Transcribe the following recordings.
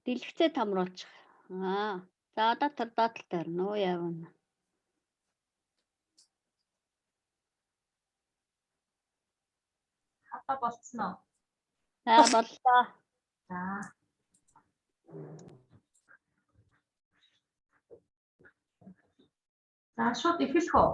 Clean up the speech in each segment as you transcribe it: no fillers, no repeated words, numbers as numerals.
Дэлгэцээ томруулчих. За одоо тэр доотлол тарина уу явна. Хата болцсон уу? За боллоо. За. За шууд эхлэх үү?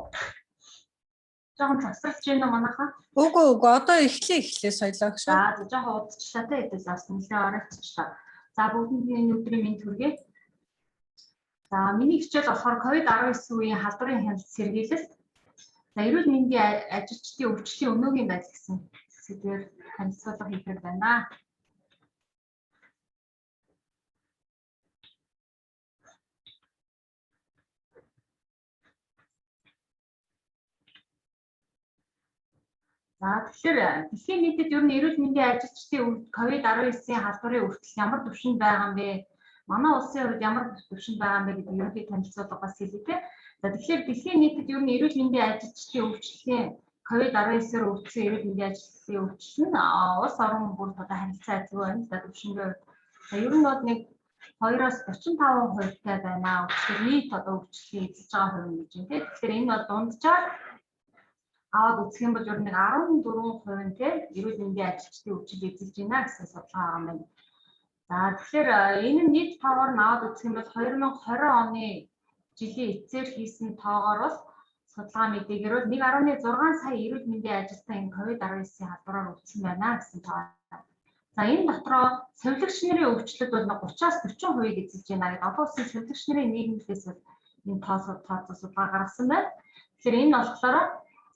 Жохон завсарлаж байна уу манайхаа? Үгүй одоо эхлээ соёлоо шүү. За жохон удаачлаа те хэдээс бас нэлээд оройцчлаа. За бүгдэнд энэ өдрийн мэнд хүргэе. За миний хичээл болохоор COVID-19 үеийн халдварын хяналт сэргийлэлт. За эрүүл мэндийн ажилчдын өвчлөлийн өнөөгийн байдал гэсэн сэдвээр танилцуулга хийх байна. За тэгэхээр дэлхийн нийтэд ер нь эрүүл мэндийн ажилчдын COVID-19-ийн халдварын өвчлөл ямар түвшинд байгаа юм бэ? Манай улсын хувьд ямар түвшинд байгаа юм бэ гэдэг ерөнхий танилцуулгаас хэлье те. За тэгэхээр дэлхийн нийтэд ер нь эрүүл мэндийн ажилчдын өвчлөлийн COVID-19-оор өвдсөн эрүүл мэндийн ажилчдын өвчлөл нь улс орон бүрд одоо харилцаа ajгүй байна. За түвшингээ ер нь бол нэг 2-оос 45% тай байна. Өвчлөл нийт одоо өвчлөлийн эзэлж байгаа хувь нь гэж юм те. Тэгэхээр энэ бол дунджаар аваад үзэх юм бол ер нь 14% те эрүүл мэндийн ажилчдын өвчлөл эзэлж байна гэсэн судалгаа байгаа юм байна. За тэгэхээр энэ нь нийт тоогоор нь аваад үзэх юм бол 2020 оны жилийн эцсээр хийсэн тоогоор бол судалгаа мэдээгээр бол 1.6 сая эрүүл мэндийн ажилтан энэ COVID-19-ийн халдвараар өвдсөн байна гэсэн тоо. За энэ дотроо совилогч нарын өвчлөлт бол 30-аас 40% эзэлж байна гэдэг олон улсын совилогч нарын нийгэмлээс энэ тооцоо судалгаа гаргасан байна. Тэгэхээр энэ болохоор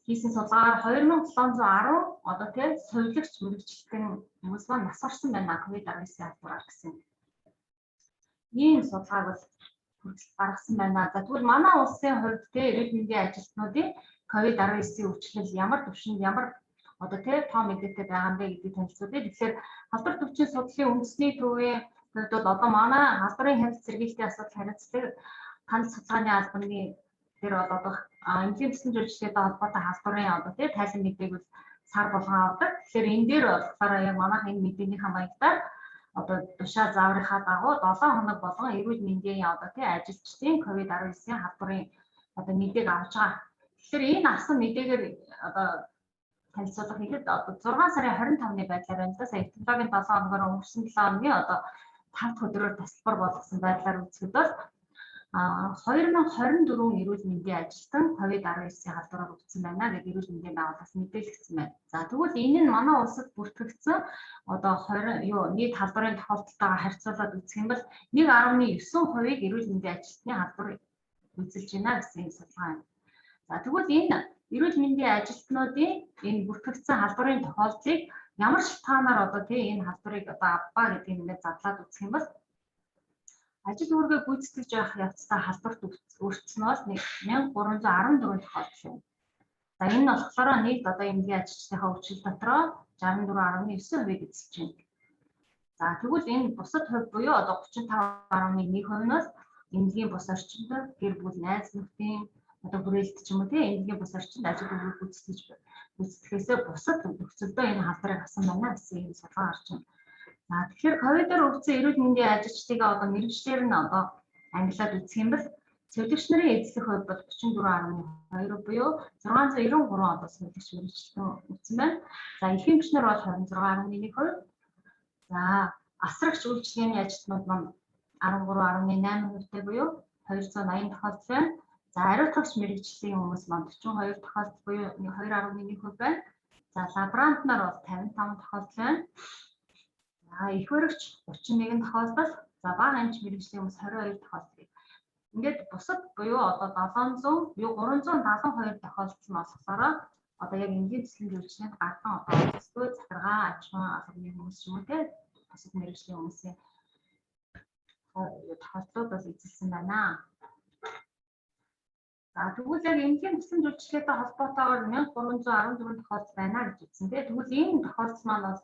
хийсэн судалгаагаар 2710 одоо тийм совилогч мэрэгчлэн хүмүүс маань нас орсон байна COVID-19-ийн халдвараар гэсэн. Ийм судалгааг бол гаргасан байна. За тэгвэл манай улсын хувьд тийм эрүүл мэндийн ажилтнуудын COVID-19-ийн өвчлөл ямар түвшинд ямар одоо тийм тоо мэдээтэй байгаа юм бэ гэдгийг танилцуулъя. Тэгэхээр халдвар төвчийн судлалын үндэсний төвийн хувьд бол одоо манай халдварын хяналт сэргийлтийн асуудал хариуцдаг танил судалгааны албаны дээр бол одоо эмнэлгийн төслийн зөвлөлттэй холбоотой халдварын одоо тийм тайлан мэдээг бол сар болгон авдаг. Тэгэхээр энэ дээр болохоор яг манайх энэ мэдээнийхэн маягтаар одоо тушаа зааврынхаа дагуу 7 хоног болгон эрүүл мэндийн одоо тийм ажилчдын COVID-19-ийн халдварын одоо мэдээг авч байгаа. Тэгэхээр энэ авсан мэдээгээр одоо танилцуулга хийхэд одоо 6 сарын 25-ны байдлаар байна да. Сая технологийн 7 хоногоор өнгөрсөн 7 хоногийн одоо 5 дахь өдрөөр тасалбар болгосон байдлаар үзэхэд бол 2024 эрүүл мэндийн ажилтан COVID-19-ийн халдвараар өвдсөн байна гэдэг эрүүл мэндийн байгууллагаас мэдээлэгдсэн байна. За тэгвэл энэ нь манай улсад бүртгэгдсэн одоо 20 нийт халдварын тохиолдолтойгоо харьцуулаад үзэх юм бол 1.9%-ийг эрүүл мэндийн ажилтны халдвар үзүүлж байна гэсэн судалгаа байна. За тэгвэл энэ эрүүл мэндийн ажилтнуудын энэ бүртгэгдсэн халдварын тохиолдлыг ямар шалтгаанаар одоо тийм энэ халдварыг одоо авбаа гэдгийг ингээд задлаад үзэх юм бол ажил үүргээ гүйцэтгэж явах явцдаа халдварт өртснөөс 1314 тохиолдол байна. За энэ нь болохоор нийт одоо эмнэлгийн ажилчдынхаа өвчлөл дотроо 64.9%-ийг эзэлж байна. За тэгвэл энэ бусад хувь буюу одоо 35.1%-ноос эмнэлгийн бус орчинд гэр бүл найз нөхдийн одоо хүрээлт ч юм уу тийм эмнэлгийн бус орчинд ажил үүргээ гүйцэтгэхээсээ бусад нөхцөлдөө энэ халдварыг авсан байна гэсэн юм судалгаа гарч байна. За тэгэхээр ковидоор өвдсөн эрүүл мэндийн ажилчдыг одоо мэргэжлэр нь одоо ангилаад үзэх юм бол совилогч нарын эзлэх хувьд бол 34.2 буюу 693 одоо совилогч мэргэжлэн өвдсөн байна. За их эмчнэр бол 26.1%. За асрагч үйлчилгээний ажилтнууд маань 13.8% тэй буюу 280 тохиолдол байна. За ариутгагч мэргэжлийн хүмүүс маань 42 тохиолдол буюу 2.1% байна. За лаборант нар бол 55 тохиолдол байна. Их баригч 31 тохиолдол, за бага амч мэргэжлийн хүмүүс 22 тохиолдол. Ингээд бусад буюу одоо 700, буюу 372 тохиолдол нь болохоор одоо яг энгийн төслийн зөвлөлтөнд гадна одоо төсвөө захиргаа, аж ахуйн албаны хүмүүс юм уу те бусад мэргэжлийн хүмүүсийн тохиолдлууд бол эзэлсэн байна. За тэгвэл яг энгийн төслийн зөвлөлттэй холбоотойгоор 1314 тохиолдол байна гэж үзсэн те. Тэгвэл энэ тохиолдол маань бол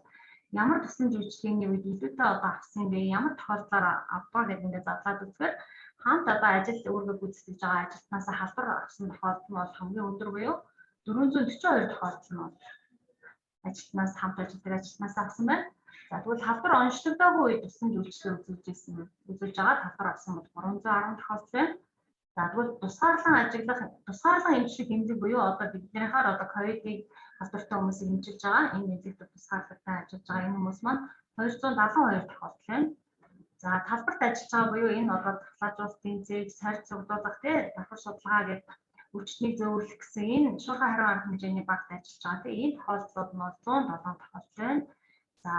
ямар төслийн зөвлөлийн үед илүүтэй одоо авсан бэ? Ямар тохиолдлоор авбаа гэдэг ингээд задлаад үзэхээр хаант одоо ажил үүргээ гүйцэтгэж байгаа ажилтнаас халдвар авсан тохиолдол нь бол хамгийн өндөр буюу 442 тохиолдол нь бол ажилтнаас хамт ажилладаг ажилтнаас авсан байна. За тэгвэл халдвар онцлогдоогүй үед тусламж үйлчлэл үзүүлж байгаа халдвар авсан бол 310 тохиолдол байна. За тэгвэл тусгаарлан эмчлэх хэмжээ буюу одоо биднийхээр одоо ковидыг халдвартай хүмүүсийг эмчилж байгаа энэ эмнэлэгт тусгаарлагтай ажиллаж байгаа энэ хүмүүс маань 272 тохиолдол байна. За талбарт ажиллаж байгаа буюу энэ одоо тахлаажуулалтын зээг сорьц цуглуулах давхар судалгаа гэдэг өвчтнийг зөөвөрлөх гэсэн энэ шуурхай хариу арга хэмжээний багт ажиллаж байгаа. Тэгээ энэ тохиолдлууд нь 107 тохиолдол байна. За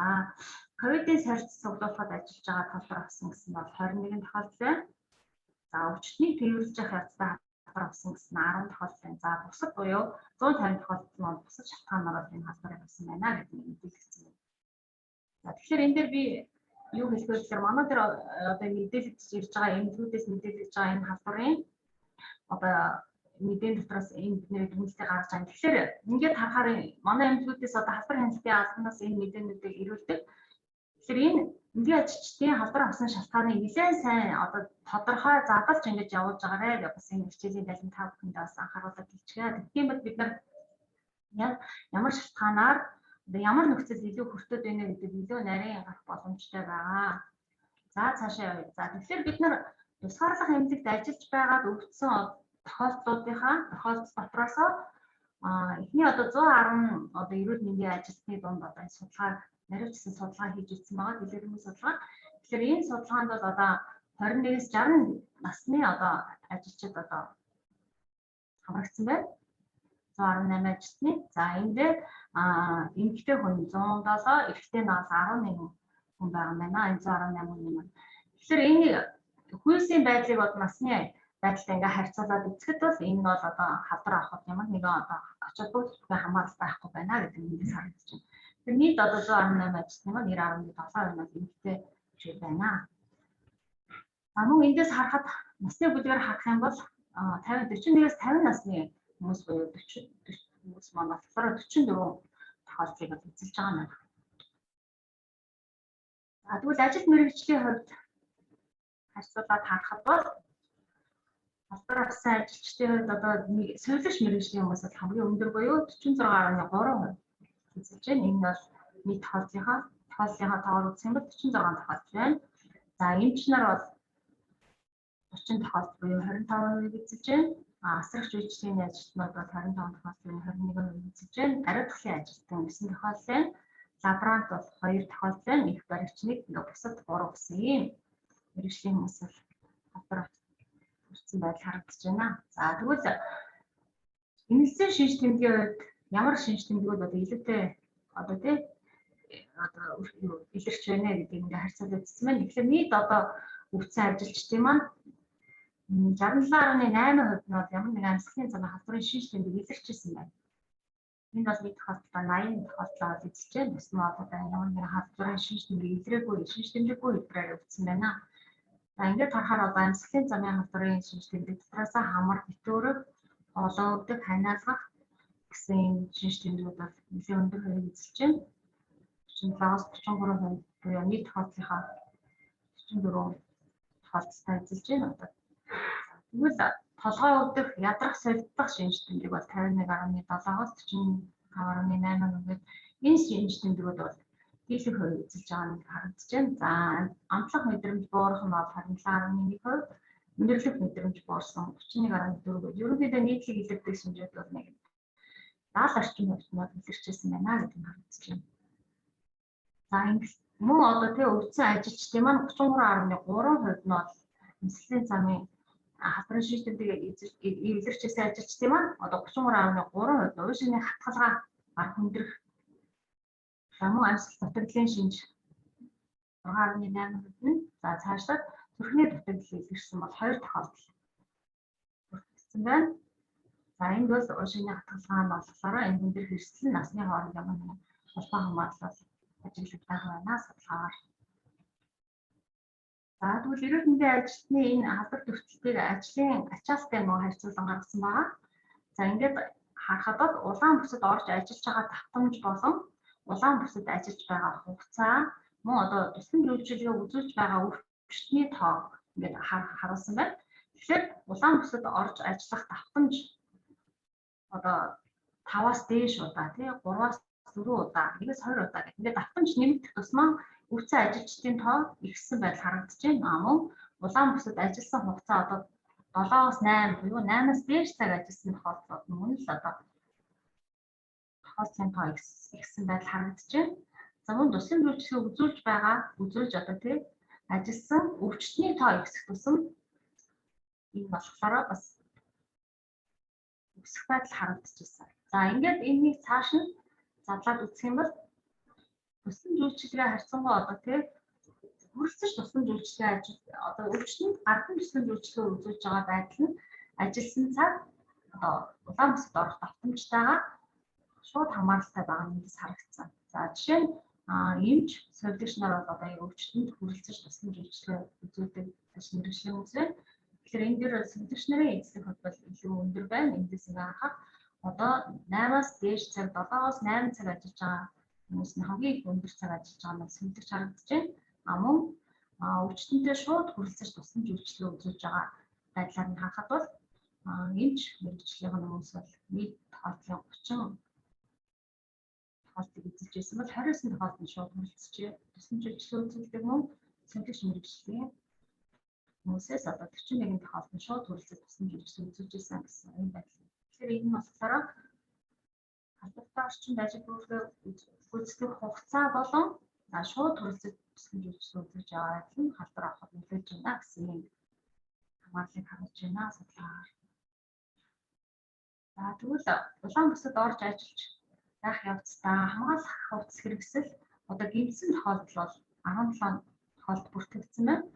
ковидын сорьц цуглуулахад ажиллаж байгаа талбар авсан гэсэн бол 21 тохиолдол байна. За өвчтнийг тэрвэрлж явах явцдаа халдвар авсан гэсэн 10 тохиолдол байна. За бусад буюу 150 тохиолдол нь бусад шалтгаанаар энэ халдварыг авсан байна гэдэг нь мэдээлэгдсэн байна. За тэгэхээр энэ дээр би юу хэлэх вэ гэхээр манай дээр одоо мэдээлэгдэж ирж байгаа эмнэлгүүдээс мэдээлэгдэж байгаа энэ халдварын одоо мэдэн дотроос энэ бидний дүнлэлтийг гаргаж байгаа. Тэгэхээр ингээд харахаар манай эмнэлгүүдээс одоо халдвар хяналтын албанаас энэ мэдээнүүдийг ирүүлдэг. Тэгэхээр энэ энгийн ажилчдын халдвар авсан шалтгааныг нэлээд сайн одоо тодорхой задлж ингэж явуулж байгаарэ. Бас энэ хичээлийн далин та бүхэндээ бас анхааруулаад хэлчихье. Тэгхийн бол бид нар ямар шалтгаанаар ямар нөхцөл илүү хүртээд байна гэдэг илүү нарийн гарах боломжтой байгаа. За цаашаа явъя. За тэгэхээр бид нар тусгаарлах эмнэлэгт ажиллаж байгаад өвдсөн тохиолдлуудынхаа тохиолдол дотроос эхний одоо 110 одоо эрүүл мэндийн ажилтны дунд одоо судалгаа наривчсан судалгаа хийж ирсэн байгаа. Дэлгэрэнгүй судалгаа. Тэгэхээр энэ судалгаанд бол одоо 21-с 60 насны одоо ажилчид одоо хамрагдсан байна. 118 ажилтны. За энэ дээр эмэгтэй хүн 107, эрэгтэй нас 11 хүн байгаа байна. Энэ 118 хүн юм. Тэгэхээр энэ хүйсийн байдлыг бол насны байдалтай ингээ харьцуулаад үзэхэд бол энэ бол одоо халдвар авахд ямар нэгэн одоо очоод бүгд хамаарал байхгүй байна гэдэг нь эндээс харагдаж байна. Тэгэхээр нийт одоо 118 ажилтны маань 90.7% эмэгтэй шиг байна. Мөн эндээс харахад насны бүлгээр харах юм бол 41-с 50 насны хүмүүс буюу 40 хүмүүс маань болохоор 44 тохиолдлыг эзэлж байгаа юм. За тэгвэл ажил мэргэжлийн хувьд харьцуулаад харахад бол халдвар авсан ажилчдын хувьд одоо сувилагч мэргэжлийн хүмүүс бол хамгийн өндөр буюу 46.3% эзэлж байна. Энэ бол нийт тохиолдлынхаа тоогоор үзэх юм бол 46 тохиолдол байна. За эмч нар бол 30 тохиолдол буюу 25% эзэлж байна. Асрагч үйлчлийн ажилтнууд бол 25 тохиолдол 21% эзэлж байна. Ариутгын ажилтан 9 тохиолдол байна. Лаборант бол 2 тохиолдол байна. Их баригчныг ингээ бусад 3 гэсэн ийм мэргэжлийн хүмүүс бол халдвар авсан байдал харагдаж байна. За тэгвэл эмнэлзийн шинж тэмдгийн хувьд ямар шинж тэмдгүүд одоо илүүтэй одоо тий одоо илэрч байна гэдгийг ингээ харьцуулаад үзсэн байна. Тэгэхээр нийт одоо өвдсөн ажилчдын маань 67.8% нь ямар нэгэн амьсгалын замын халдварын шинж тэмдэг илэрчсэн байна. Энэ бол нийт тохиолдолтой 80 тохиолдлоо эзэлж байна. Бас нь одоо ямар нэгэн халдварын шинж тэмдэг илрээгүй, шинж тэмдэггүй хэлбэрээр өвдсөн байна. За ингээд харахаар одоо амьсгалын замын халдварын шинж тэмдэг дотроос хамар, битүүрэг, олон өвдөг, ханиалгах гэсэн шинж тэмдгүүд бол нэлээд өндөр хувийг эзэлж байна. 47-аас 43% буюу нийт тохиолдлынхаа 44 тохиолдолтой эзэлж байна. Тэгвэл толгой өвдөх, ядрах, солидох шинж тэмдэг бол 51.7-аас 45.8%. Энэ шинж тэмдгүүд бол дийлэнх хувь эзэлж байгаа нь харагдаж байна. За амтлах мэдрэмж буурах нь бол 27.1%, өндөрлөх мэдрэмж буурсан 31.4%. Ерөнхийдөө нийтлэг илэрдэг шинжүүд бол нэг 70 орчим хувьд илэрчсэн байна гэдэг нь харагдаж байна. За мөн одоо тий өвдсөн ажилчдын маань 33.3% нь бол амьсгалын замын халдварын шинж тэмдэг илэрчсэн ажилчдын маань одоо 33.3% нь уушгины хатгалгаа гарах хүндрэх мөн амьсгал дутагдлын шинж 6.8% нь за цаашлаад зүрхний дутагдал илэрсэн бол 2 тохиолдол бүртгэгдсэн байна. За энд бол уушгины хатгалгаа нь болохоор энэ хүндрэх эрсдэл нь насны хооронд ямар нэгэн холбоо хамаарлал ажиглагдах байна судалгаагаар. За тэгвэл эрүүл мэндийн ажилтны энэ халдвар төвчлөлтийг ажлын ачаалттай мөн харьцуулан гаргасан байгаа. За ингээд харахад бол улаан бүсэд орж ажиллаж байгаа давтамж болон улаан бүсэд ажиллаж байгаа хугацаа мөн одоо тусламж үйлчилгээ үзүүлж байгаа өвчтний тоо ингээд харуулсан байна. Тэгэхээр улаан бүсэд орж ажиллах давтамж одоо 5-аас дээш удаа тий 3-аас 4 удаа, нэгээс 20 удаа гэх. Ингээд давтамж нэмэгдэх тусмаа өвцөн ажилчдын тоо ихссэн байдал харагдаж байна. Мөн улаан бүсэд ажилласан хугацаа одоо 7-8 буюу 8-аас дээш цаг ажилласан тохиолдлууд мөн л одоо хооцсон тоо ихссэн байдал харагдаж байна. За мөн туслан үйлчлэгээ үзүүлж одоо тийм ажилласан өвчтний тоо ихсэх тусам энэ болохоор бас өсөх байдал харагдаж байна. За ингээд энэнийг цааш нь задлаад үзэх юм бол туслан үйлчлэгээ харьцангуй одоо тийм хүрэлцэж туслан үйлчлэгээ ажил одоо өвчтөнд гардан туслан үйлчлэгээ үзүүлж байгаа байдал нь ажилласан цаг одоо улаан бүсэд орох давтамжтайгаа шууд хамааралтай байгаа нь харагдсан. За жишээ нь эмч сувилагч нар бол одоо өвчтөнд хүрэлцэж туслан үйлчлэгээ үзүүлдэг мэргэжлийн үзлээ. Тэгэхээр энэ дээр сувилагч нарын эзлэх хот илүү өндөр байна. Эндээс ингээ харахад одоо 8-аас дээш цаг 7-оос 8 цаг ажиллаж байгаа хүмүүс нь хамгийн их өндөр цаг ажиллаж байгаа нь сувилагч харагдаж байна. Мөн өвчтөнтэй шууд хүрэлцэж туслан үйлчлэгээ үзүүлж байгаа байдлаар нь харахад бол эмч мэргэжлийн хүмүүс бол нийт тооцоолын 30 тохиолдлыг эзэлж байсан бол 29 тохиолдолд шууд хүрэлцэж туслан үйлчлэгээ үзүүлдэг мөн сувилагч мэргэжлийн хүмүүсээс одоо 41 тохиолдолд шууд хүрэлцэж туслан үйлчлэгээ үзүүлж байсан гэсэн юм байна. Тэгэхээр энэ нь болохоор халдвартай орчинд ажил гүйцэтгэх хугацаа болон шууд хүрэлцэж туслан үйлчлэгээ үзүүлж байгаа адил нь халдвар авахд нөлөөлж байна гэсэн юм хамаарлыг харуулж байна судалгаагаар. За тэгвэл улаан бүсэд орж ажиллаж байх явцдаа хамгаалах хувцас хэрэгсэл одоо гэмтсэн тохиолдол бол 17 тохиолдолд бүртгэгдсэн байна.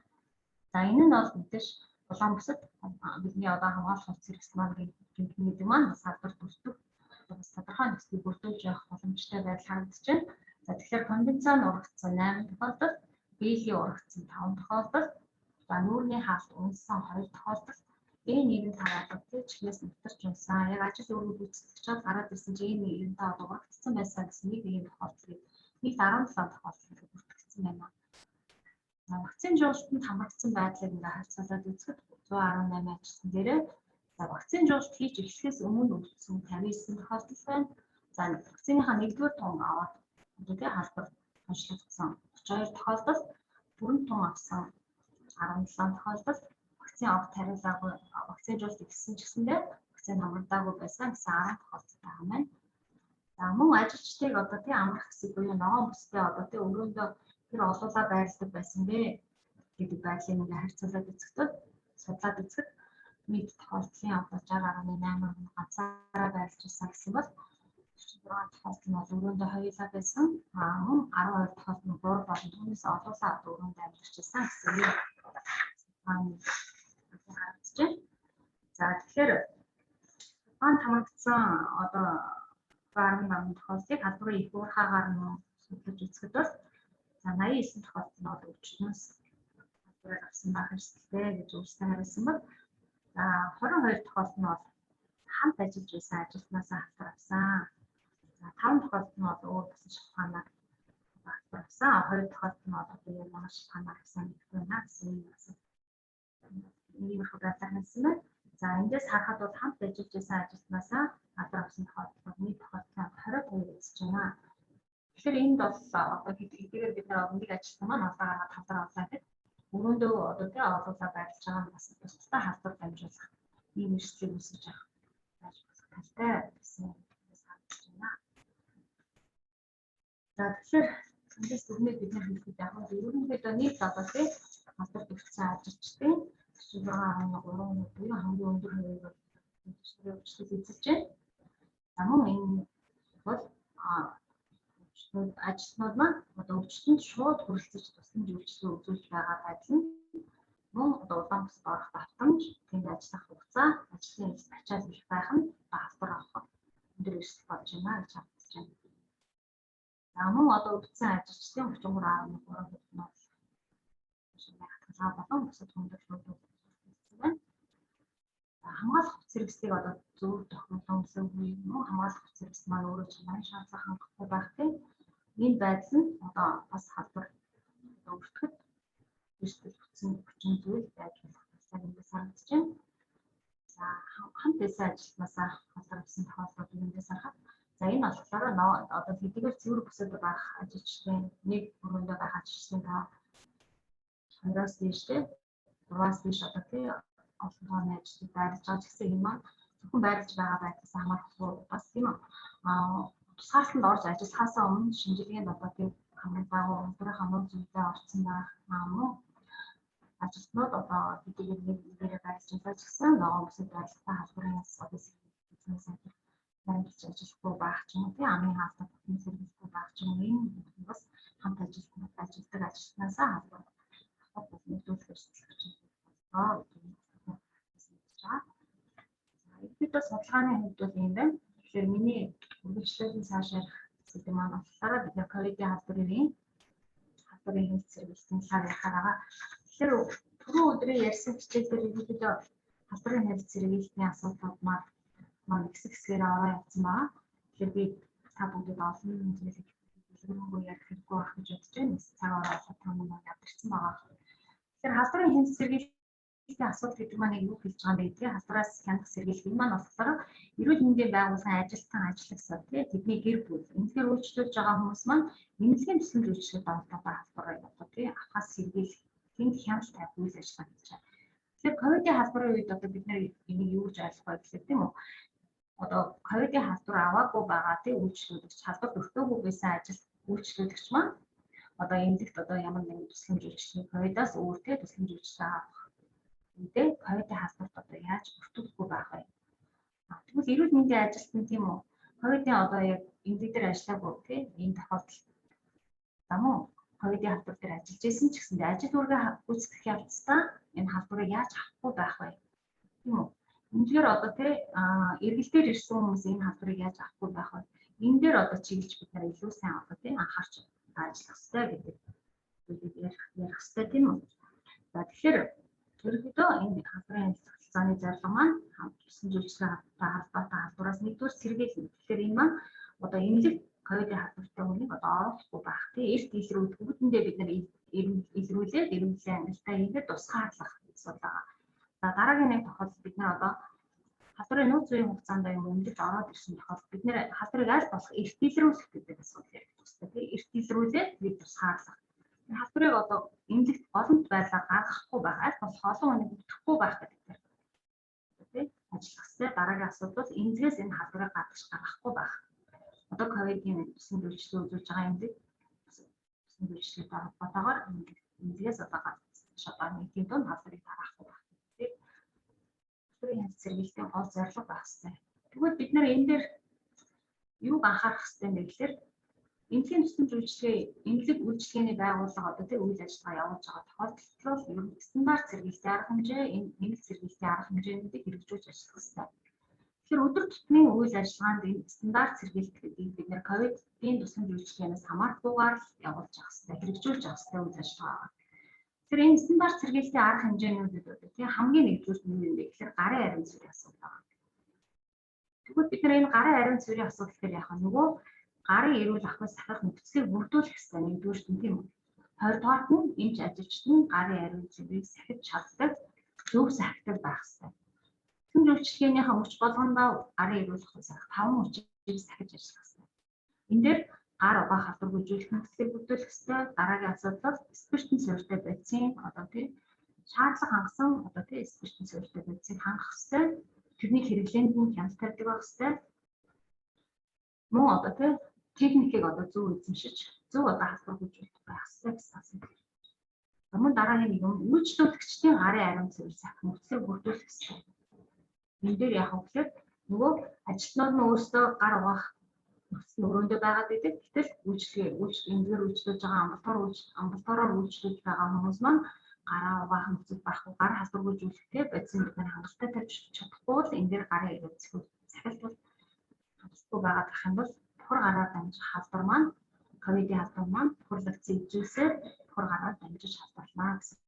За энэ нь бол мэдээж улаан бүсэд бидний одоо хамгаалах хувцас хэрэгсэл маань гэмтний маань бас халдвар бүртгэх бас тодорхой нөхцөлийг бүрдүүлж явах боломжтой байдал харагдаж байна. За тэгэхээр конденцаан урагдсан 8 тохиолдол, биелийн урагдсан 5 тохиолдол, за нүүрний хаалт унсан 2 тохиолдол, B1 тараалал чихнээс нэвтэрч унсан. Яг ажил өөрөөр гүйцэтгэж гараад ирсэн чинь B1 та одоо урагдсан байсан гэсэн нэг ийм тохиолдлыг нийт 17 тохиолдол бүртгэгдсэн байна. Вакцины жуулалтанд хамрагдсан байдлыг ингээ харьцуулаад үзэхэд 118 ажилтан дээрээ за вакцины жуулт хийж эхлэхээс өмнө өвдсөн 59 тохиолдол байна. За вакциныхаа нэгдүгээр тун аваад одоо халдвар онцлогдсон 32 тохиолдол, бүрэн тун авсан 17 тохиолдол, вакцины авах тариалаагүй вакцины жуулт ихсэн ч гэсэндээ вакцины хамрагдаагүй байсан гэсэн 10 тохиолдол байгаа юм байна. За мөн ажилчдыг одоо амрах хэсэг буюу ногоон бүстэй одоо өрөөндөө тэр олуулаа байрладаг байсан бэ гэдэг байдлыг ингээ харьцуулаад үзэхэд судлаад үзэхэд нийт тохиолдлын одоо 60.8% ганцаараа байрлаж байсан гэсэн бол 46 тохиолдол нь өрөөндөө хоёулаа байсан. Мөн 12 тохиолдол нь буур болон түүнээс олуулаа өрөөндөө амьдарч байсан гэсэн юм харагдаж байна. За тэгэхээр хамрагдсан одоо 18 тохиолдлыг халдварын их уурхаагаар нь судлаж үзэхэд бол за 89 тохиолдол нь одоо өвчнөөс халдварыг авсан байх эрсдэлтэй гэж өөрсдөө хариулсан бол за 22 тохиолдол нь бол хамт ажиллаж байсан ажилтнаас халдвар авсан. За 5 тохиолдол нь бол өөр басан шалтгаанаар халдвар авсан. 2 тохиолдол нь бол бие мах шалтгаанаар авсан гэх байна гэсэн юм байна. Иймэрхүү байдлаар хэлсэн байна. За эндээс харахад бол хамт ажиллаж байсан ажилтнаас халдвар авсан тохиолдол нийт тохиолдлын 20% эзэж байна. Тэгэхээр энд бол одоо хэдийгээр бид нар нэг ажилтан маань олоо гаргаад халдвар авлаа гэдэг өрөөндөө одоо олуулаа байрлаж байгаа нь бас тусдаа халдвар дамжуулах ийм эрсдлийг үүсгэж байгаа байж болох талтай гэсэн санагдаж байна. За тэгэхээр эндээс бүгд бид нар хэлэхэд яг нь ерөнхийдөө нийт одоо халдвар төвчсөн ажилчдын 46.3% буюу хамгийн өндөр хувийг өвчлөлт эзэлж байна. За мөн энэ бол ажилтнууд маань одоо өвчтөнд шууд хүрэлцэж туслан үйлчлэгээ үзүүлж байгаа байдал нь мөн одоо улаан бүсд орох давтамж, тэнд ажиллах хугацаа, ажлын ачаал их байх нь халдвар авах өндөр эрсдэл болж байна гэж харагдаж байна. За мөн одоо өвдсөн ажилчдын 33.3% нь хатгалаа болон бусад хүндрэлүүд байна. Хамгаалах хувцас хэрэгслийг одоо зөв тохиолдсон үгүй мөн хамгаалах хувцас хэрэгсэл маань өөрөө чамайг шаардлага хангахгүй байх тийм энэ байдал нь одоо бас халдвар өвдөхөд эрсдэл хүчин зүйл байж болох талаар эндээс харагдаж байна. За хамт байсан ажилтнаас халдвар авсан тохиолдлууд эндээс харахад За энэ болохоор одоо хэдийгээр цэвэр бүсэд байх ажилчдын нэг өрөөндөө байх ажилчдын та 2-оос дээштэй 6-аас дээш одоо тий олон тооны ажилтнууд байрлаж байгаа ч гэсэн энэ маань зөвхөн байрлаж байгаа байдлаас хамаарахгүй бас тийм тусгаалтанд орж ажиллахаасаа өмнө шинжилгээнд одоо тийм хамгийн дагуу өндрийнхөө нууц зүйтэй орсон байх мөн ажилтнууд одоо хэдийгээр нэг нэрээр байрлаж байгаа ч гэсэн ногоон бүсэд байрлахтаа халдварын асуудал бизнес баримтж ажиллахгүй байх ч юм уу тийм амын хаалтаа бүхэн сэргийлэхгүй байх ч юм уу энэ бас хамт ажилтнууд ажилтдаг ажилтнаасаа халдвар авах нэгдүүлэх эрсдэл гэж байна. Бид бас судалгааны хувьд бол юм байна. Тэгэхээр миний үргэлжлүүлэн цаашаа гэдэг маань болохоор бид ковидын халдварын хэвлэл сэргийлсэн талаар ярихаараа. Тэгэхээр түрүү өдрийн ярьсан хичээл дээр ерөнхийдөө халдварын хэвлэл сэргийлсний асуудлууд маань хэсгээр ороо явсан байна. Тэгэхээр би та бүгдэд олон зүйлийг хэлбэргүй ярих хэрэггүй байх гэж бодож байна. Цаг ороо таван явагдсан байгаа. Тэгэхээр халдварын хэвлэл сэргийлсний асуудал гэдэг маань юу хэлж байгаа юм бэ гэдэг халдвараас хянах сэргийлэх энэ маань болохоор эрүүл мэндийн байгууллагын ажилтан ажиллагсаа тэдний гэр бүл эмнэлгээр үйлчлүүлж байгаа хүмүүс маань эмнэлгийн тусламж үйлчлэлд оролцдог халдварыг одоо авахаас сэргийлэх тэнд хяналт тавих үйл ажиллагаа хийж байгаа. Тэгэхээр ковидын халдварын үед одоо бид нэр энийг юу гэж ойлгох вэ гэхээр тийм үү? Одоо ковидын халдвар аваагүй байгаа үйлчлүүлэгч халдвар өртөөгүй байсан ажил үйлчлүүлэгч маань одоо эмнэлэгт одоо ямар нэгэн тусламж үйлчлэгийг ковидаас өөр тусламж үйлчлэл авах үедээ ковидын халдварт одоо яаж өртөхгүй байх вэ? Тэгвэл эрүүл мэндийн ажилтан тийм үү? Ковидын одоо яг эмнэлэг дээр ажиллаагүй тийм энэ тохиолдолд замуу ковидын халдвар дээр ажиллаж исэн ч гэсэн ажил үүргээ гүйцэтгэх явцдаа энэ халдварыг яаж авахгүй байх вэ? Тийм үү? Эндгээр одоо эргэлтээр ирсэн хүмүүс энэ халдварыг яаж авахгүй байх вэ? Энэ дээр одоо чиглэж бид нар илүү сайн одоо тийм анхаарч ажиллах хэрэгтэй гэдэг зүйлийг ярих хэрэгтэй тийм үү? За тэгэхээр ерөнхийдөө энэ халдварын хэлцээний зорилго маань хамтсан зүйлчлэгтэй холбоотой халдвараас нэгдүгээр сэргийлнэ. Тэгэхээр энэ маань одоо эмнэлэг ковидын халдвартай хүнийг одоо оруулахгүй байх тийм эрт илрүүлэх бүгдэндээ бид нар илрүүлээд эрүүлийн амжилтаа хийгээд тусгаарлах асуудал байгаа. За дараагийн нэг тохиолдолд бид нар одоо халдварын нууц зүйн хугацаанд юм эмнэлэгт ороод ирсэн тохиолдолд бид нэр халдварыг аль болох эрт илрүүлэх гэдэг асуудал ярих хэрэгтэй тийм эрт илрүүлээд бид тусгаарлах. Халдварыг одоо эмнэлэгт голомт байдлаар гаргахгүй байх аль болох олон хүнийг өгөхгүй байх гэдэг тийм ажиллах хэрэгтэй. Дараагийн асуудал бол эмнэлгээс энэ халдварыг гаргахгүй байх. Одоо ковидын тусламж үйлчлэл үзүүлж байгаа эмнэлэг тусламж үйлчлэлтэй холбоотойгоор эмнэлгээс одоо шатаар нэгдийн дунд халдварыг гаргахгүй байх. Халдварын хэвлэл сэргийлэлтийн гол зорилго байх хэрэгтэй. Тэгвэл бид нэр энэ дээр юуг анхаарах хэрэгтэй вэ гэхээр эмнэлгийн тусламж үйлчлэгээ эмнэлэг үйлчлэгээний байгууллага одоо үйл ажиллагаа явуулж байгаа тохиолдолд ер нь стандарт сэргийлэлтийн арга хэмжээ эмнэлэг сэргийлэлтийн арга хэмжээнүүдийг хэрэгжүүлж ажиллах хэрэгтэй. Тэгэхээр өдөр тутмын үйл ажиллагаанд энэ стандарт сэргийлэлт гэдгийг бид нэр ковидын тусламж үйлчлэгээнээс хамаарахгүйгээр явуулж явах хэрэгтэй, хэрэгжүүлж явах хэрэгтэй үйл ажиллагаа байна. Тэгэхээр энэ стандарт сэргийлэлтийн арга хэмжээнүүдэд одоо хамгийн нэгдүгээр нь юу юм бэ гэхээр гарын ариун цэврийн асуудал байна. Тэгвэл бид энэ гарын ариун цэврийн асуудал дээр яхаа нөгөө гарын эрүүл ахуйн сахих нөхцөлийг бүрдүүлэх хэрэгтэй нэгдүгээр нь тийм үү. Хоёрдугаарт нь эмч ажилчид нь гарын ариун цэврийг сахиж чаддаг зөв сахидаг байх хэрэгтэй. Тусламж үйлчлэгээнийхээ мөч болгондоо гарын эрүүл ахуйн сахих 5 мөчийг сахиж ажиллах хэрэгтэй. Энэ дээр гар угаах халдвар гүйцэтгэх нөхцөлийг бүрдүүлэх хэрэгтэй. Дараагийн асуудал спиртэн суурьтай бодисын одоо тийм шаардлага хангасан одоо тийм спиртэн суурьтай бодисыг хангах хэрэгтэй. Тэрний хэрэглээнд нь хяналт тавьдаг байх хэрэгтэй. Мөн одоо тийм техникийг одоо зөв эзэмшиж зөв одоо халдвар гүйцэтгэх байх хэрэгтэй гэсэн асуулт. Мөн дараагийн нэг юм үйлчлүүлэгчдийн гарын ариун цэвэр сахих нөхцөлийг бүрдүүлэх хэрэгтэй. Энэ дээр яг хөглөд нөгөө ажилтнууд нь өөрсдөө гар угаах нөхцөл өрөөндөө байгаад байдаг. Гэтэл эмнэлгээр үйлчлүүлж байгаа амбулатороор үйлчлүүлж байгаа хүмүүс маань гараа угаах нөхцөл байхгүй гар халдвар гүйцэтгэхтэй бодисын бид нар хангалттай тавьж чадахгүй бол энэ дээр гарын ариун цэвэр сахилт бол хангалттай байгаад ах юм бол бохор гараар дамжих халдвар маань ковидын халдвар маань бохирлогдсон эзүүсээр бохор гараар дамжиж халдварлаа гэсэн.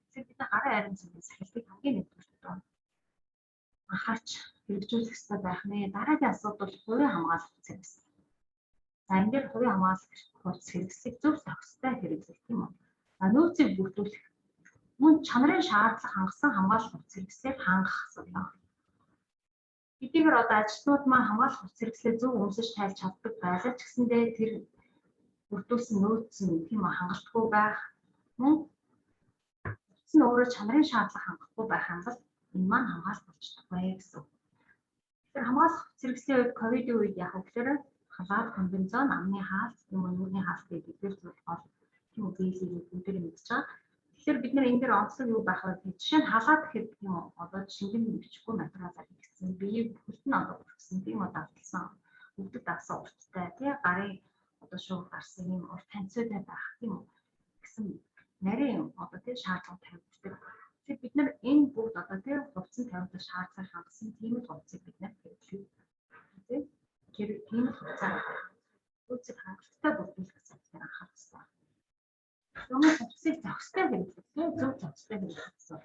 Тэгэхээр бид гарын ариун цэврийн сахилтыг хамгийн нэгдүгээр анхаарч хэрэгжүүлэх хэрэгтэй байх нэ. Дараагийн асуудал хувийн хамгаалалт хэрэгсэл. За энэ дээр хувийн хамгаалалт хэрэгслийг зөв тохистой хэрэглэх тийм үү. За нөөцийг бүрдүүлэх мөн чанарын шаардлага хангасан хамгаалалт хэрэгслийг хангах асуудал. Эдгээр одоо ажилтнууд маань хамгаалах хувц хэрэгслээ зөв өмсөж тайлж чаддаг байлаа ч гэсэндээ тэр бүрдүүлсэн нөөц нь тийм хангалтгүй байх мөн хувц нь өөрөө чанарын шаардлага хангахгүй байх юм бол энэ маань хамгаалах болчихдоггүй гэсэн. Тэгэхээр хамгаалах хувц хэрэгслийн үед ковидын үед яг гэхээр халаад комбинзон, амны хаалт, нүрийн хаалт гэдэг эдгээр зүйл гол тийм үү биелийг бүгдээр мэдж байгаа. Тэгэхээр бид нар энэ дээр онцлог юу байх вэ гэж жишээ нь халаад гэхэд тийм үү одоо шингэн бичгүй материалаар хийгдсэн биеийг бүхэлд нь одоо бүрдсэн тийм үү давталсан бүгд дагсан урттай тий гарын одоо шууд гарсан юм урт танцуутай байх тийм үү гэсэн нарийн одоо тий шаардлага тавьдаг. Тэгэхээр бид нар энэ бүгд одоо тий хувцас тавьдаг шаардлага хангасан тийм л хувцсыг бид нар хэрэглэв. Тий тэр тийм л хувцас үүсэх хангалттай бүрдүүлэх гэсэн анхаарах хэрэгтэй. Өмнө хувцсыг зохистой хэрэглэх тий зөв зохистой хэрэглэх гэсэн.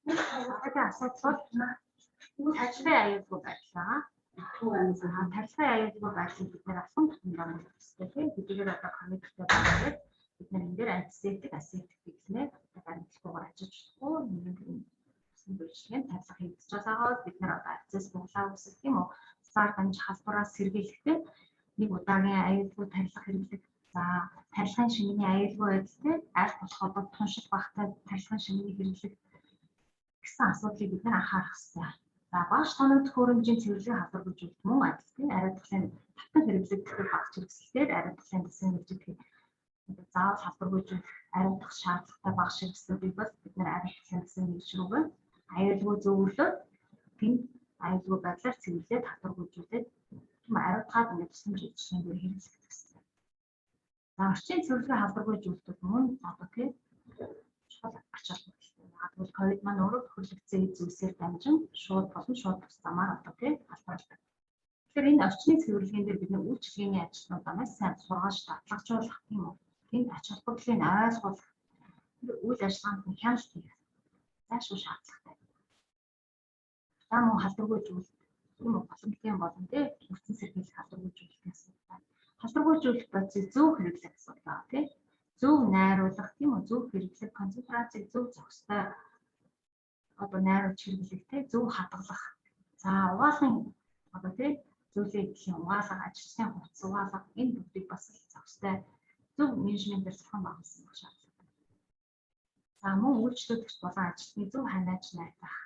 Тэгээд асуудал тархины аюулгүй байлаа. Тархины аюулгүй байдлыг бид нэр асан тутамдаа мэдчихсэн тийм бидгээр одоо комменттэй байгаад бид нар энэ дээр антисептик, асептик гэхнээр баримтлахгүйгээр ажиллаж болохгүй нэгэн үйлчлэгийн тархилах хийгдэж байгаагаас бид нар одоо акцесс буглаа үүсгэх юм уу? Сар дамж халбараас сэргийлэхдээ нэг удаагийн аюулгүй тархилах хэрэглэх. За тархилын шингэний аюулгүй байдалтай аль болох одоо туншил багтай тархилын шингэний хэрэглэх гэсэн асуудлыг бид нар анхаарах хэрэгтэй. За багш тоног төхөөрөмжийн цэвэрлэгийн халдваргүйжүүлэлт мөн адилхан ариутгын татан хэрэглэгдэх багц хэрэгслээр ариутгын дэсэн хэрэгжих заавал халдваргүйжүүлэх ариутгах шаардлагатай багш хэрэгслүүдийг бас бид нар ариутгын дэсэн хэрэгжрүүгээ аюулгүй зөвлөлөд тэнд аюулгүй байдлаар цэвэрлээд халдваргүйжүүлээд ариутгаад ингээд тусламж үйлчлэгээр хэрэглэх гэсэн. За орчин цэвэрлэгийн халдваргүйжүүлэлтүүд мөн одоо тийм чухал ач холбогдолтой. Ягдвал ковид маань өөрөө төхөрлөгцөө зүйлсээр дамжин шууд болон шууд бус замаар одоо тийм халдварлагдав. Тэгэхээр энэ орчны цэвэрлэгийн дээр бид нэг үйлчлэгээний ажилтнуудаас сайн сургааж татлагжуулах юм уу? Тэнд ач холбогдлыг ойлгуулах үйл ажиллагаанд нь хяналт хийх. Заашгүй шаардлагатай. За мөн халдваргүйжүүлэлт тийм үү боломжтой болон тийм өвчин сэргийлэх халдваргүйжүүлэлтийн асуудал. Халдваргүйжүүлэх процесс зөв хэрэглэх асуудал тийм зөв найруулах тийм үү зөв хэрэглэх концентрацийг зөв зохистой одоо найруулж хэрэглэх тийм зөв хадгалах. За угаалгын одоо тийм зүйлээ гэх угаалга ажилчны хувцас угаалга энэ бүгдийг бас зохистой зөв менежментээр зохион байгуулсан байх шаардлагатай. За мөн үйлчлүүлэгч болон ажилтны зөв ханаач найтах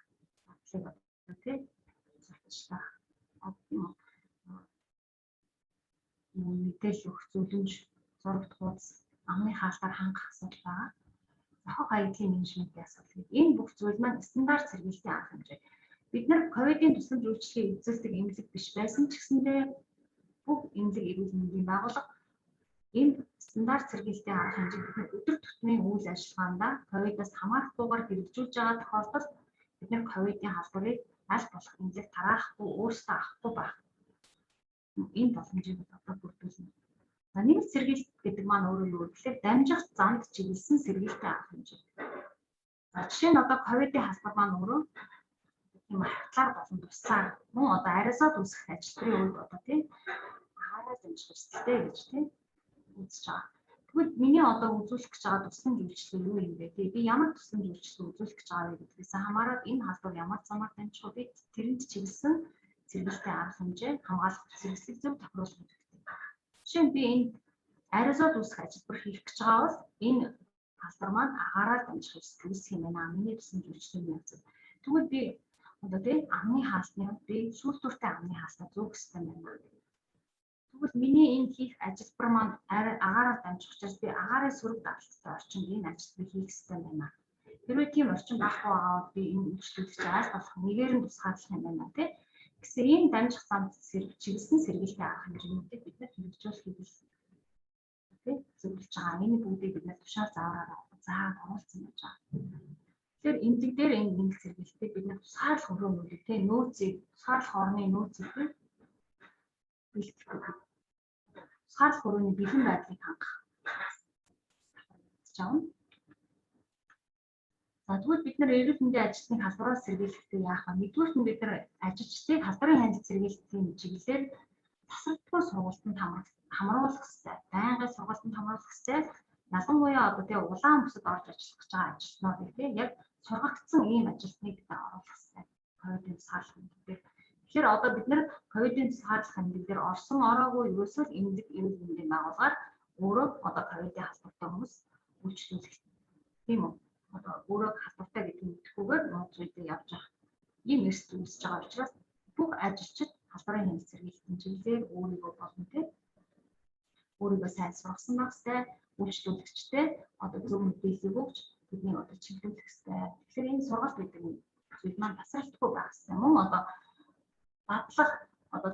бодлыг одоо тийм зохицлах тийм үү мэдээлэл өгөх зөвлөмж зурагт хуудас амны хаалтаар хангах асуудал байгаа. Зохиох аяллаа менежментийн асуудал. Энэ бүх зүйл маань стандарт сэргийлтийн арга хэмжээ. Бид нар ковидын тусламж үйлчлэгийг эзэлдэг эмнэлэг биш байсан ч гэсэндээ бүх эмнэлэг эрүүл мэндийн байгууллага энэ стандарт сэргийлтийн арга хэмжээг бид нар өдөр тутмын үйл ажиллагаанд ковидоос хамаарахгүйгээр хэрэгжүүлж байгаа тохиолдолд бид нар ковидын халдварыг аль болох эмнэлэг тараахгүй өөрсдөө авахгүй байх. Энэ боломжийг одоо бүрдүүлнэ. За нэг сэргийлт гэдэг маань өөрөө юу гэхээр дамжих замд чиглэсэн сэргийлтийн арга хэмжээ. За жишээ нь одоо ковидын халдвар маань өөрөө тийм хатлаар болон тусаар мөн одоо ариасаад үүсэх ажилтны үед одоо тийм хаараа дамжих хэрэгтэй гэж тийм үзэж байгаа. Тэгвэл миний одоо үзүүлэх гэж байгаа тусламж үйлчлэл юу юм бэ? Би ямар тусламж үйлчлэл үзүүлэх гэж байгаа вэ гэдгээс хамаарат энэ халдвар ямар замаар дамжих вэ? Тэрэнд чиглэсэн сэргийлтийн арга хэмжээ хамгаалах сэргийлсийг зөв тохируулах хэрэгтэй. Жишээ нь би энэ ариасаад үүсэх ажилбар хийх гэж байгаа бол энэ халдвар маань агаараар дамжих үүсэх юм байна. Миний тусламж үйлчлэлийн явц. Тэгвэл би одоо тийм амны хаалтны би сүүлдүртэй амны хаалтаа зөөх хэрэгтэй байна. Тэгвэл миний энэ хийх ажилбар маань агаараар дамжих учраас би агаарын сөрөг даалттай орчинд энэ ажилбарыг хийх хэрэгтэй байна. Хэрвээ тийм орчин байхгүй аваад би энэ үйлчлүүлэгч аль болох нэгээр нь тусгаарлах юм байна тийм. Гэсэн ийм дамжих замд чиглэсэн сэргийлтийн арга хэмжээнүүдийг бид нар хэрэгжүүлэх хэрэгэлсэн. Тийм зөвлөж байгаа. Энэ бүгдийг бид нар тушаал заавар оруулсан байж байгаа. Тэгэхээр эмзэг дээр энэ нэмэлт сэргийлтийг бид нар тусгаарлах өрөөнүүдийг тийм нөөцийг тусгаарлах орны нөөцийг бэлтгэх. Тусгаарлах өрөөний бэлэн байдлыг хангах. Чаавна. За тэгвэл бид нар эрүүл мэндийн ажилтныг халдвараас сэргийлэхдээ яах вэ? Нэгдүгээр нь бид нар ажилчдыг халдварын хяналт сэргийлэлтийн чиглэлээр тасралтгүй сургалтанд хамруулах хэрэгтэй. Байнгын сургалтанд хамруулах хэрэгтэй. Ялангуяа одоо тийм улаан бүсэд орж ажиллах гэж байгаа ажилтнуудыг тийм яг сургагдсан ийм ажилтныг бид оруулах хэрэгтэй. Ковидын тусгаарлах хэмжээ дээр. Тэгэхээр одоо бид нэр ковидын тусгаарлах хэмжээ дээр орсон ороогүй ерөөсөө эмнэлэг эрүүл мэндийн байгууллагаар өөрөө одоо ковидын халдвартай хүмүүс үйлчлүүлэх. Тийм үү? Одоо өөрөө халдвартай гэдэг нь мэдхгүйгээр нууц үедээ явж байгаа. Ийм эрсдэл үүсэж байгаа учраас бүх ажилчид халдварын хэмжээ сэргийлэх чиглэлээр өөрийгөө болно тийм. Өөрийгөө сайн сургасан байх хэрэгтэй. Үйлчлүүлэгчтэй одоо зөв мэдээллийг өгч бидний одоо чиглүүлэх хэрэгтэй. Тэгэхээр энэ сургалт гэдэг нь зүйл маань тасралтгүй байх хэрэгтэй. Мөн одоо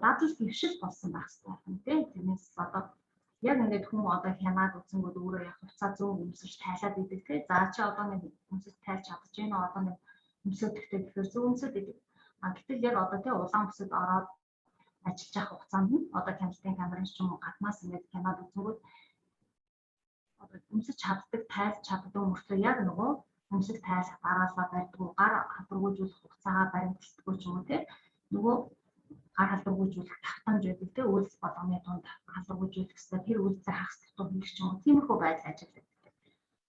дадлал дэвшил болсон байх хэрэгтэй тийм. Тэрнээс одоо яг ингээд хүн одоо хянаад үзэнгүүд өөрөө яг хуцаа зөв өмсөж тайлаад идэг тийм. За чи одоо нэг өмсөж тайлж чадж байна уу? Одоо нэг өмсөдөгтэй гэхээр зөв өмсөд идэг. Гэтэл яг одоо тийм улаан бүсэд ороод ажиллаж явах хугацаанд нь одоо хяналтын камерын ч юм уу гаднаас ингээд хянаад үзэнгүүд одоо өмсөж чаддаг, тайлж чаддаг мөртөө яг нөгөө өмсөж тайлах дараалал байдгүй, гар халдваргүйжүүлэх хугацаагаа баримталдаггүй ч юм уу тийм. Нөгөө гар халдваргүйжүүлэх давтамж байдаг тийм. Үйлс болгоны дунд халдваргүйжүүлэх хэрэгтэй. Тэр үйлсээ хагас татвар хийх ч юм уу. Тиймэрхүү байдал ажилладаг.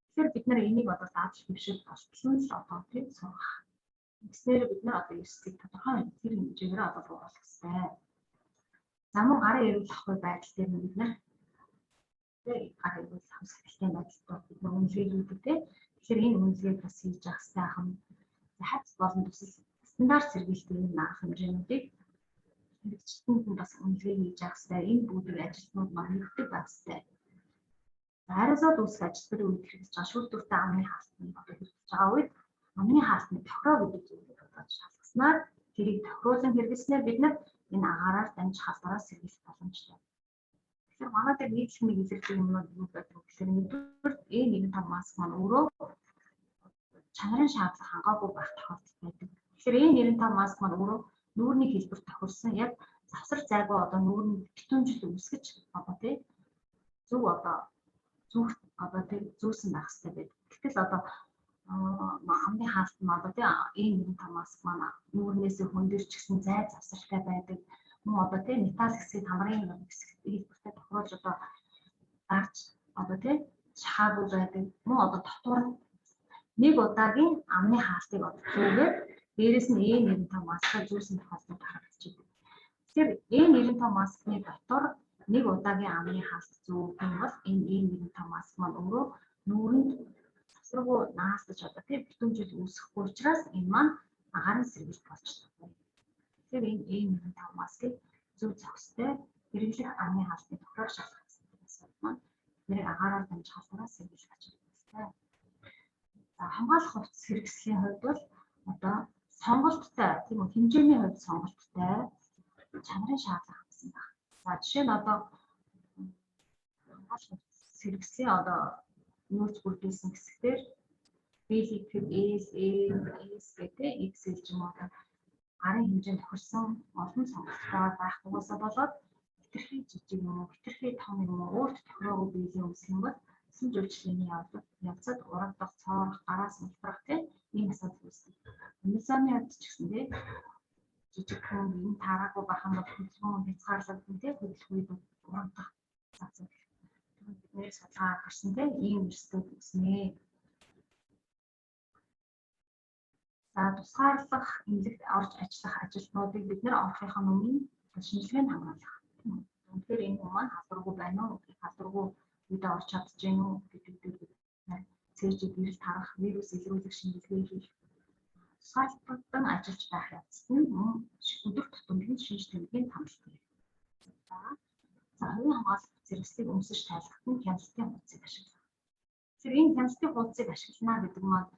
Тэгэхээр бид нэр энийг одоо дадлал дэвшил болтолсон л одоо тийм сургах. Тэгснээр бид нар одоо эрсдлийг тодорхой тэр хэмжээгээр одоо бууруулах хэрэгтэй. За мөн гарын эрүүл ахуй байдал дээр бид нар гарын эрүүл хамсгалтай байдлаар бид нар үнэлгээ хийдэг тийм. Тэгэхээр энэ үнэлгээг бас хийж явах хэрэгтэй ахын. Хавц болон төсөл стандарт сэргийлтийн арга хэмжээнүүдийг хэрэгжүүлэлтүүд бас үнэлгээ хийж явах хэрэгтэй. Энэ бүгдийг ажилтнууд маань мэддэг байх хэрэгтэй. Аэрозол үүсгэж ажилтны үед хэрэгжиж байгаа шүүлтүүртэй амны хаалтны одоо хэрэгжиж байгаа үед амны хаалтны тохироо гэдэг зүйлийг одоо шалгаснаар тэрийг тохируулан хэрэгжснээр бид нар энэ агаараар дамжих халдвараас сэргийлэх боломжтой. Тэгэхээр манай дээр нийтлэг илэрхийлэх юмнууд юу гэдэг вэ гэхээр нэгдүгээр E15 маск маань өөрөө чанарын шаардлага хангаагүй байх тохиолдол байдаг. Тэгэхээр E95 маск маань өөрөө нүүрний хэлбэр тохирсон яг завсар зайгүй одоо нүүрний битүүнжил үүсгэж одоо тийм зөв одоо зүүсэн байх хэрэгтэй байдаг. Гэтэл одоо амны хаалт нь одоо тийм E95 маск маань нүүрнээсээ хөндөрч гисэн зай завсартай байдаг. Мөн одоо тийм металл хэсгийг хамрын хэсэгт хэлбэртэй тохируулж одоо дарж одоо тийм шахаагүй байдаг. Мөн одоо дотор нэг удаагийн амны хаалтыг одоо зүүгээд дээрэс нь E95 маскаа зүүсэн тохиолдолд харагдаж байна. Тэгэхээр E95 маскны дотор нэг удаагийн амны хаалт зүүх юм бол энэ E95 маск маань өөрөө нүүрэнд завсаргүй наастаж одоо тийм битүүнжил үүсэхгүй учраас энэ маань агарын сэргийлт болж байна. Тэгэхээр энэ E95 маскыг зөв зохистой хэрэглэх амны хаалтны тохиолдол шалгах хэрэгтэй маань нэр агаараар дамжих халдвараас сэргийлэх хэрэгтэй. За хамгаалах хувцас хэрэгслийн хувьд бол одоо сонголттой тийм үү хэмжээний хувьд сонголттой чанарын шаардлага хангасан байна. За жишээ нь одоо хамгаалах хувцас хэрэгслийн одоо нөөц бүрдүүлсэн хэсгээр B-ийг S гэдэг XL ч юм уу гарын хэмжээнд тохирсон олон сонголттой байх тугасаа болоод хитрхи жижиг юм уу хитрхи том юм уу өөрт тохироогүй биеийн өмсөх юм бол эсрэг үйлчлэлийн явцад ураг дах цоор гараас мултрах тийм ийм асуудал үүсдэг. Эмизоны хувьд ч гэсэн тийм жижиг хүн энэ таараагүй байх юм бол хөдөлгөөн хязгаарлалт тийм хөдөлгөөнд ураг дах асуудал. Бидний судалгаа гарсан тийм ийм эрсдэл үүснэ. За тусгаарлах эмнэлэгт орж ажиллах ажилтнуудыг бид нэр орохын өмнө шинжилгээнд хамгаалах. Тэгэхээр энэ хүмүүс маань халдваргүй байна уу? Халдваргүй үедээ орж чадж гэнэ үү гэдэг дээр цэжид гэрэл тарах, вирус илрүүлэх шинжилгээ хийх. Тусгаарлалтан ажиллаж байх явцад нь өдөр тутмын шинж тэмдгийн хамтлагийг. За хувийн хамгаалалт зэрэглэлийг өмсөж тайлбарлахад нь хяналтын хуудсыг ашиглах. Тэгэхээр энэ хяналтын хуудсыг ашиглана гэдэг маань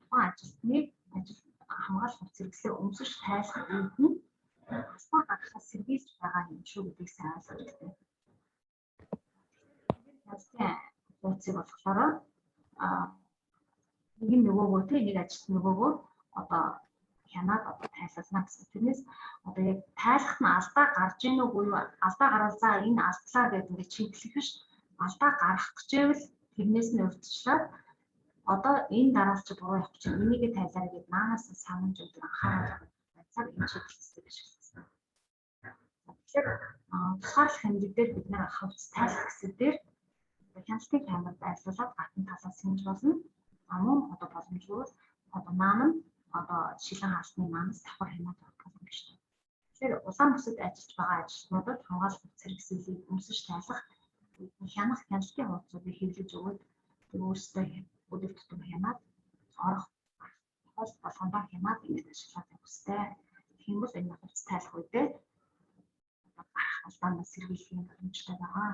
тухайн ажилтныг хамгаалах хэрэгслээ өмсөж тайлбарлах үед нь хасаа гаргахаас сэргийлж байгаа юм шүү гэдгийг сайн ойлгох хэрэгтэй. Хяналтын хуудсыг болохоор нэг нөгөөгөө тийм нэг ажилт нөгөөгөө одоо хянаад одоо тайлбарлана гэсэн. Тэрнээс одоо яг тайлах нь алдаа гарч ийн үгүй юу? Алдаа гарвал за энэ алдлаа гэдэг ингээд чиглэх биш. Алдаа гарах гэжээвэл тэрнээс нь урьдчилаад одоо энэ дараалч буруу явах чинь энийгээ тайлаарай гэд наанаас санамж өгдөг анхаарал байцаар энэ чиглэлтэй биш. Тэгэхээр тусгаарлах хэмжээгээр бид нэр хавц тайлах хэсгээр хяналтын камерад байрлуулад гадна талаас хэмж болно. Мөн одоо боломжгүй одоо нам нь одоо шилэн хаасны намс давхар хянаад байгаа юм биш үү. Тэгэхээр улаан бүсэд ажиллаж байгаа ажилтнуудад хамгаалах хэрэгслийг өмсөж тайлах хянах хяналтын хуудсуудыг хэвлэж өгөөд тэр өөрсдөө өдөр тутам хянаад орох хол болгондоо хянаад ингэж ашиглах хэрэгтэй. Тийм бол энэ хуудас тайлах үедээ алдаанаас сэргийлэх боломжтой байгаа.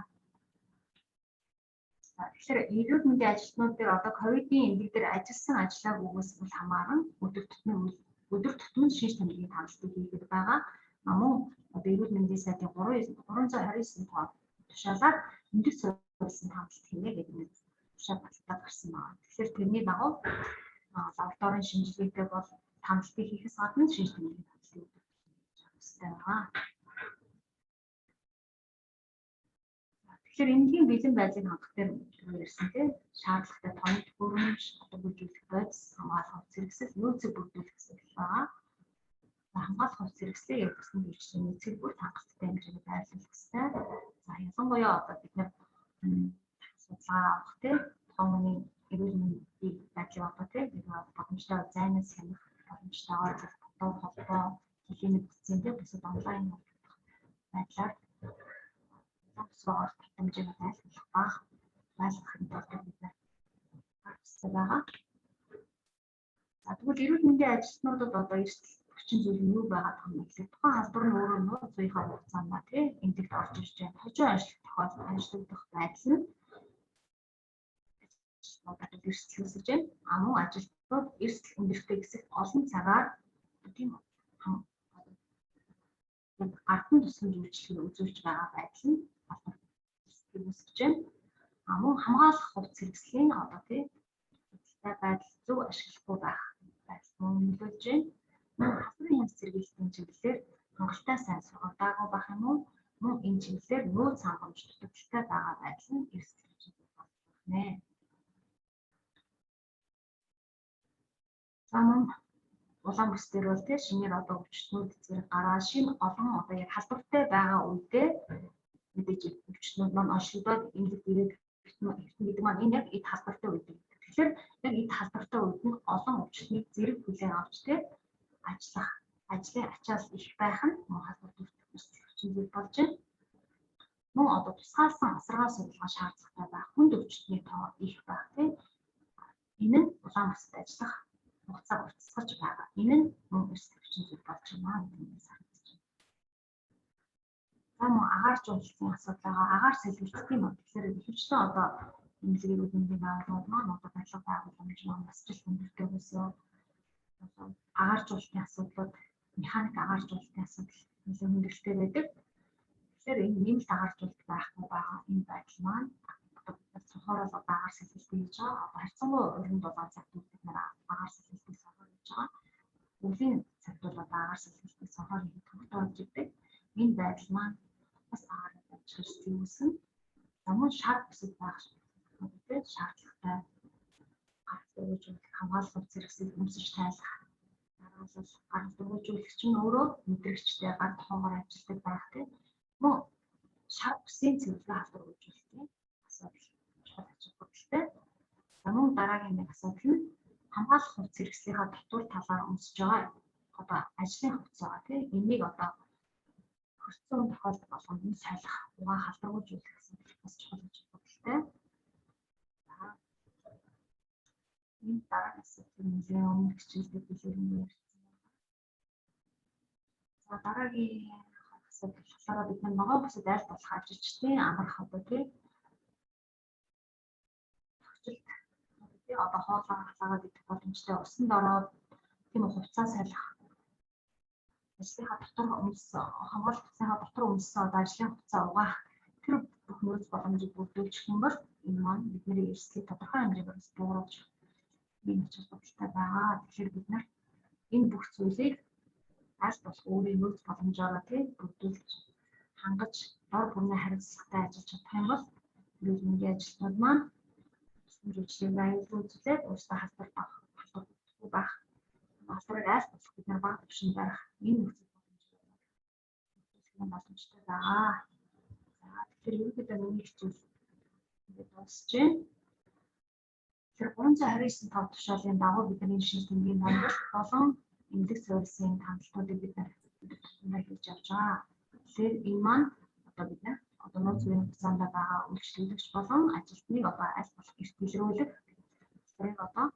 Тэгэхээр эрүүл мэндийн ажилтнууд дээр одоо ковидын эмнэлэг дээр ажилласан ажиллаагүйгээс бол хамааран өдөр тутмын шинж тэмдгийн хамтлагийг хийгээд байгаа. Мөн одоо эрүүл мэндийн сайдын 329 тоо тушаалаар эмнэлэг суурилсан хамтлаг хийнэ гэдэг нэг тушаал баталгаад гарсан байна. Тэгэхээр тэрний дагуу лабораторийн шинжилгээтэй бол хамтлагийг хийхээс гадна шинж тэмдгийн хамтлагийг хийх хэрэгтэй байна. Тэгэхээр эмнэлгийн бэлэн байдлыг хангах дээр ярьсан тийм шаардлагатай тоног хөрөмж, бүрдүүлэх бодис, хамгаалах хэрэгсэл, нөөцөг бүрдүүлэх гэсэн байгаа. Хамгаалах хэрэгслийг явуулсан үйлчлэлийн нөөцийг бүр хангалттай хэмжээгээр байрлуулах хэрэгтэй. За ялангуяа одоо бид нэр судалгаа авах тийм тооны эрүүл мэндийн байдлыг одоо тийм боломжтой зайнаас хянах боломжтойгоор дутуу холбоо, хэлхийд эцсийн тийм бусад онлайн байдлаар цогцоор хэмжээгээр байлгах байлгахын тулд бид харсан байгаа. За тэгвэл эрүүл мэндийн ажилтнуудад одоо эрсдэл хүчин зүйл нь юу байгаа юм бэ гэхээр тухайн халдвар нь өөрөө нууц үеийнхээ хугацаанд тийм эмнэлэгт орж ирж байгаа хожим ажиллагдах байдал нь ажилтнуудад эрсдэл үүсэж байна. Мөн ажилтнууд эрсдэл өндөртэй гэсэх олон цагаар тийм ардын тусгай үйлчлэгийг үзүүлж байгаа байдал нь үүсэж байна. Мөн хамгаалах хувьц хэрэгслийн одоо тийм байдал зөв ашиглахгүй байх байдал мөн нөлөөлж байна. Мөн халдварын хянц зэрэглэлийн чиглэлээр хангалттай сайн сургалтаагүй байх юм уу? Мөн энэ чиглэлээр нөөц хангамж дутагдaltaй байгаа байдал нь эрсдэл байна. За мөн улаан бүс дээр бол тийм шинээр одоо өвчтнүүд зэрэг гараа шин олон одоо яг халдвартай байгаа үедээ мэдээж өвчтнүүд маань онцлогдоод эмнэлэгт ирээд гэдэг маань энэ яг эд халдвартай үед. Тэгэхээр яг эд халдвартай үед нь олон өвчтнийг зэрэг хүлээн авч тийм ажлын ачаал их байх нь халдвартай хүчин зүйл болж байна. Мөн одоо тусгаалсан асаргаа судалгаа шаардлагатай байх хүнд өвчтний тоо их байх тийм энэ нь улаан бүсэд ажиллах хугацаа уртасгаж байгаа. Энэ нь мөн эрсдэл хүчин зүйл болж байна гэдгийг санагдаж байна. За мөн агаар жуулчдын асуудал байгаа. Агаар сэлгэлтэх юм уу? Тэгэхээр ихэвчлэн одоо эмнэлгийн эрүүл мэндийн байгууллагууд маань одоо барилга байгууламж маань бас ч өндөртэй байсан. Агаар жуулчдын асуудлууд механик агаар жуулчдын асуудал нэлээд хүндрэлтэй байдаг. Тэгэхээр энэ нэмэлт агаар жуулт байхгүй байгаа энэ байдал маань цонхоор л агаар сэлгэлтийг хийж байгаа. Харьцангуй өргөн дулаан цагт бид нэр агаар сэлгэлтийг сонхоор хийж байгаа. Өвлийн цагт бол агаар сэлгэлтийг сонхоор хийх тогтоож ирдэг. Энэ байдал маань бас агаар ажиллагчдын үүсэн. Замун шар бүсэд байх гэдэг шаардлагатай гаргуулж хамгаалах зэрэгсийг өмсөж тайлах. Дараалал гаргуулж чинь өөрөө мэдрэгчтэй гар тухайгаар ажилладаг байх тийм. Мөн шар бүсийн цэвэрлэгээ халдвар үйлчлэлтэй асуудал чухал аж ахуйтай. Мөн дараагийн нэг асуудал нь хамгаалах хувьц хэрэгслийнхаа дотор талаар өмсөж байгаа одоо ажлын хувьц байгаа тийм. Энийг одоо хөрцөн тохиолдол болгонд нь солих, угаа халдваргуулж үзэх гэсэн бас чухал аж ахуйтай. Энэ дараагийн асуудал нь өмнөх хичээлдээ билүүрэн ярьсан байна. За дараагийн асуудал болохоор бид ногоон бүсэд аль болох ажилчдын амрах одоо тийм одоо хоолоо халаагаад идэх боломжтой усанд ороод тийм хувцас салах ажлынхаа дотор хамгаалалт хүчнийхаа дотор өмссөн одоо ажлын хувцас угаах тэр бүх нөөц боломжийг бүрдүүлчих юм бол энэ маань бидний эрсдлийг тодорхой хэмжээгээр бууруулж ийм асуудалтай байгаа. Тэгэхээр бид нар энэ бүх зүйлийг аль болох өөрийн нөөц боломжоор тийм бүрдүүлж хангаж дор бүрнээ хариуцлагатай ажиллаж чадах юм бол эрүүл мэндийн ажилтнууд маань үйлчлэлийн байдлыг үзүүлээд өөрсдөө халдваргүй байх халдварыг аль болох бид нар бага түвшинд барих энэ нөхцөл боломжтой байгаа. За тэгэхээр ерөнхийдөө миний хичээл ингээд дуусч байна. Тэгэхээр Тэгэхээр 329 тоо тушаалын дагуу бидний шинж тэмдгийн номлол болон эмнэлэг суурьсын хандлтуудыг бид нэр хийж явж байгаа. Тэгэхээр энэ маань одоо бид нэр одоо нууц үеийн хугацаанд байгаа үйлчлүүлэгч болон ажилтныг одоо аль болох эрт илрүүлэх зэрэг одоо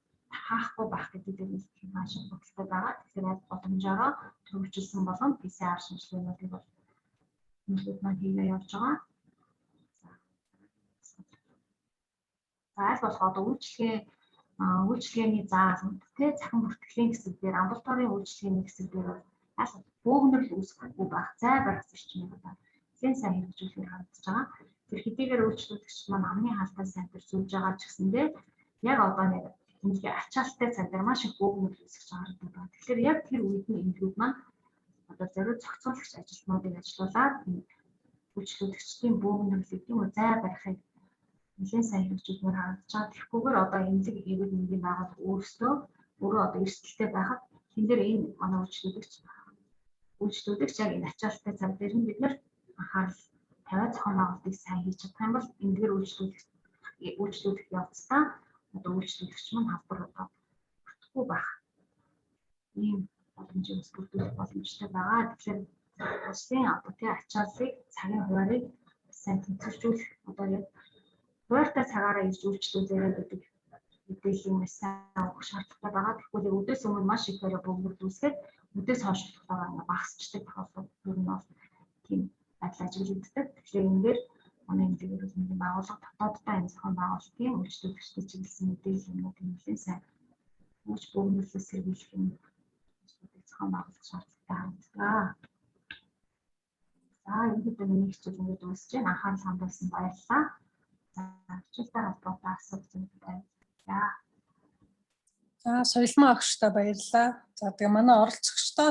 хаахгүй байх гэдэг нь маш их бодолтой байгаа. Тэгэхээр аль боломжоор төвчилсөн болон PCR шинжилгээнүүдийг бол нөхөд маань хийгээ явж байгаа. За аль болох одоо үйлчлэгээний зааланд тий цахим бүртгэлийн хэсэг дээр амбулаторийн үйлчлэгээний хэсэг дээр аль бөөгнөрл үүсэхгүй байх зай барих зарчмыг одоо хэн сайн хэрэгжүүлэхээр харагдаж байгаа. Тэр хэдийгээр үйлчлүүлэгч маань амны хаалтаа сайн төрүүлж байгаа ч гэсэндээ яг одоо нэг эмнэлгийн ачаалттай цаг дээр маш их бөөгнөрл үүсгэж байгаа. Тэгэхээр яг тэр үед нь эмнэлгүүд маань одоо зориуд зохицуулагч ажилтнуудыг ажилуулад үйлчлүүлэгчдийн бөөгнөрлийг тийм үү зай барихыг нэлээд сайн хэрэгжүүлмээр харагдаж байгаа. Тэгэхгүйгээр одоо эмнэлэг эрүүл мэндийн байгууллага өөрсдөө өөрөө одоо эрсдэлтэй байхад тэн дээр энэ манай үйлчлүүлэгч яг энэ ачаалттай цаг дээр нь бид нэр анхаарал тавиад зохион байгуулалтыг сайн хийж чадах юм бол эмнэлгээр үйлчлүүлэх явцдаа одоо үйлчлүүлэгч маань халдвар одоо бүрдэхгүй байх ийм боломжийг бүрдүүлэх боломжтой байгаа. Тэгэхээр улсын одоо тий ачааллыг цагийн хуваарийг сайн тэнцвэржүүлэх одоо яг хууртай цагаараа ирж үйлчлүүлээрэй гэдэг мэдээллийн маш сайн өгөх шаардлагатай байгаа. Тэгэхгүй өдөөс өмнө маш их барай бөөгнөрл үүсгээд өдөөс хойш болохоор багасчдаг тохиолдол ер нь бол тийм байдал ажиглагддаг. Тэгэхээр энэ дээр манай эмнэлэг эрүүл мэндийн байгууллага дотооддоо энэ зохион байгуулалтын үйлчлүүлэгчдийн чиглэсэн мэдээллийг нэлээд сайн өгч бөөгнөрлөөс сэргийлэх юм зохион байгуулах шаардлагатай харагддаг. За энэ хэд миний хичээл ингээд дуусч байна. Анхаарал хандуулсан баярлалаа. За хичээлтэй холбоотой асуулт байна. За соёлмоо агштай баярлалаа. За тэгээ манай оролцогчдоо